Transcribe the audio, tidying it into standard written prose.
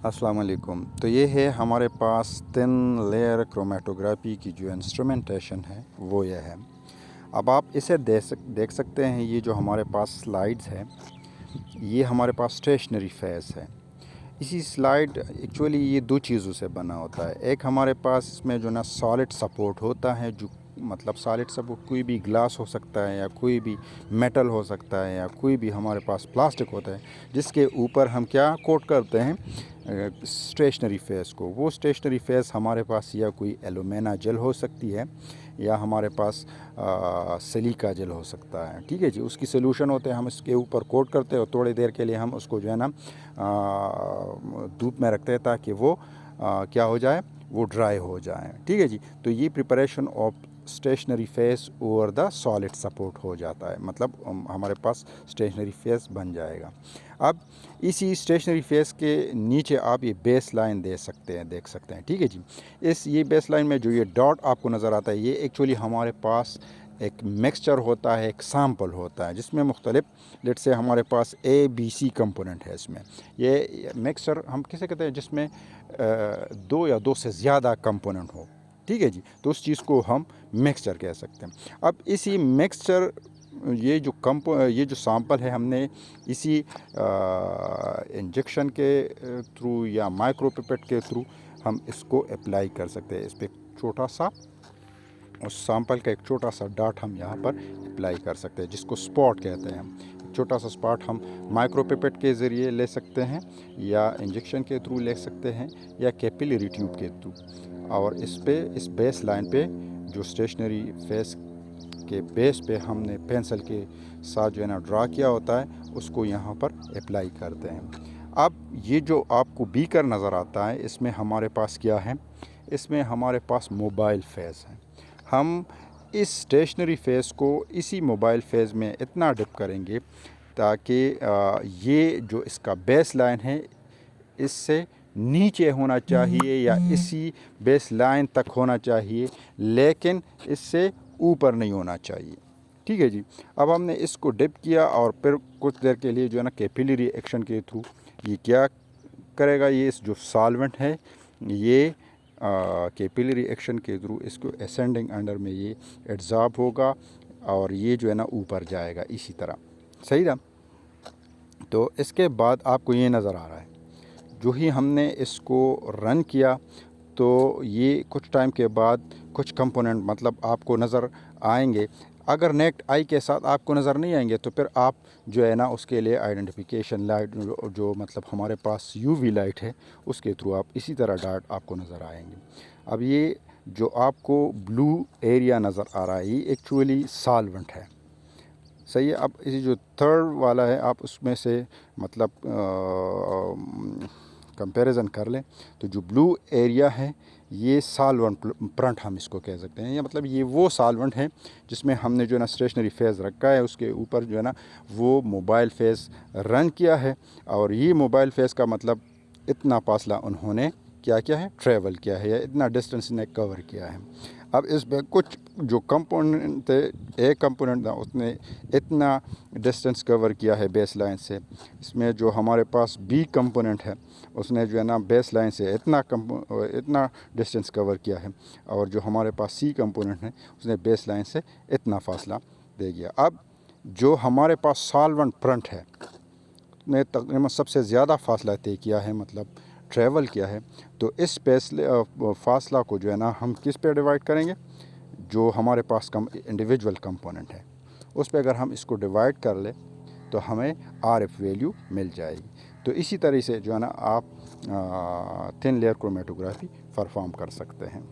अस्सलाम वालेकुम। तो ये है हमारे पास 10 लेयर क्रोमेटोग्राफी की जो इंस्ट्रूमेंटेशन है वो ये है। अब आप इसे देख सकते हैं, ये जो हमारे पास स्लाइड्स है ये हमारे पास स्टेशनरी फेस है। इसी स्लाइड एक्चुअली ये दो चीज़ों से बना होता है। एक हमारे पास इसमें जो ना सॉलिड सपोर्ट होता है, जो मतलब सॉलिड सपोर्ट कोई भी ग्लास हो सकता है या कोई भी मेटल हो सकता है या कोई भी हमारे पास प्लास्टिक होता है, जिसके ऊपर हम क्या कोट करते हैं स्टेशनरी फेस को। वो स्टेशनरी फेस हमारे पास या कोई एलुमिना जेल हो सकती है या हमारे पास सिलिका जेल हो सकता है। ठीक है जी, उसकी सोल्यूशन होते हैं, हम इसके ऊपर कोट करते हैं और थोड़ी देर के लिए हम उसको जो है ना धूप में रखते हैं ताकि वो क्या हो जाए, वो ड्राई हो जाए। ठीक है जी, तो ये preparation of stationary phase over the solid support हो जाता है, मतलब हमारे पास स्टेशनरी फेस बन जाएगा। अब इसी स्टेशनरी फेस के नीचे आप ये बेस लाइन देख सकते हैं। ठीक है जी, ये बेस लाइन में जो ये डॉट आपको नज़र आता है, ये एक्चुअली हमारे पास एक मिक्सचर होता है, एक सैम्पल होता है जिसमें मुख्तलिफ लेट से हमारे पास ABC कंपोनेंट है। इसमें ये मिक्सचर हम किसे कहते हैं जिसमें दो या दो से ज़्यादा कंपोनेंट हो। ठीक है जी, तो उस चीज़ को हम मिक्सचर कह सकते हैं। अब इसी मिक्सचर ये जो सैंपल है, हमने इसी इंजेक्शन के थ्रू या माइक्रोपिपेट के थ्रू हम इसको अप्लाई कर सकते हैं। इस पर छोटा सा उस सैंपल का एक छोटा सा डॉट हम यहाँ पर अप्लाई कर सकते हैं, जिसको स्पॉट कहते हैं हम। छोटा सा स्पॉट हम माइक्रोपिपेट के ज़रिए ले सकते हैं या इंजेक्शन के थ्रू ले सकते हैं या कैपिलरी ट्यूब के थ्रू। और इस बेस लाइन पे जो स्टेशनरी फेस के बेस पे हमने पेंसिल के साथ जो है ना ड्रा किया होता है, उसको यहाँ पर अप्लाई करते हैं। अब ये जो आपको बीकर नज़र आता है, इसमें हमारे पास क्या है, इसमें हमारे पास मोबाइल फेस है। हम इस स्टेशनरी फेस को इसी मोबाइल फेस में इतना डिप करेंगे ताकि ये जो इसका बेस लाइन है इससे नीचे होना चाहिए या इसी बेस लाइन तक होना चाहिए, लेकिन इससे ऊपर नहीं होना चाहिए। ठीक है जी, अब हमने इसको डिप किया और फिर कुछ देर के लिए जो है ना कैपिलरी एक्शन के थ्रू ये क्या करेगा, ये इस जो सॉल्वेंट है ये कैपिलरी एक्शन के थ्रू इसको असेंडिंग अंडर में ये एब्जॉर्ब होगा और ये जो है ना ऊपर जाएगा इसी तरह। सही ना? तो इसके बाद आपको ये नज़र आ रहा है, जो ही हमने इसको रन किया तो ये कुछ टाइम के बाद कुछ कंपोनेंट मतलब आपको नज़र आएंगे। अगर नेक्ट आई के साथ आपको नज़र नहीं आएंगे तो फिर आप जो है ना उसके लिए आइडेंटिफिकेशन लाइट जो मतलब हमारे पास UV लाइट है उसके थ्रू आप इसी तरह डॉट आपको नज़र आएंगे। अब ये जो आपको ब्लू एरिया नज़र आ रहा है ये एक्चुअली सॉल्वेंट है। सही है। अब इसी जो थर्ड वाला है आप उसमें से मतलब कंपैरिजन कर लें तो जो ब्लू एरिया है ये सॉल्वेंट प्रिंट हम इसको कह सकते हैं, या मतलब ये वो सॉल्वेंट है जिसमें हमने जो है ना स्टेशनरी फेस रखा है, उसके ऊपर जो है ना वो मोबाइल फेस रन किया है और ये मोबाइल फेस का मतलब इतना फासला उन्होंने क्या किया है, ट्रैवल किया है या इतना डिस्टेंस ने कवर किया है। अब इस पर कुछ जो कंपोनेंट थे, एक कंपोनेंट था उसने इतना डिस्टेंस कवर किया है बेस लाइन से। इसमें जो हमारे पास B कंपोनेंट है उसने जो है ना बेस लाइन से इतना डिस्टेंस कवर किया है और जो हमारे पास C कंपोनेंट है उसने बेस लाइन से इतना फासला दे दिया। अब जो हमारे पास सॉल्वेंट प्रिंट है ने तकरीबन सबसे ज़्यादा फासला तय किया है, मतलब ट्रैवल किया है। तो इस फासला को जो है ना हम किस पे डिवाइड करेंगे, जो हमारे पास इंडिविजुअल कंपोनेंट है उस पे अगर हम इसको डिवाइड कर ले तो हमें RF वैल्यू मिल जाएगी। तो इसी तरह से जो है ना आप थिन लेयर क्रोमेटोग्राफी परफॉर्म कर सकते हैं।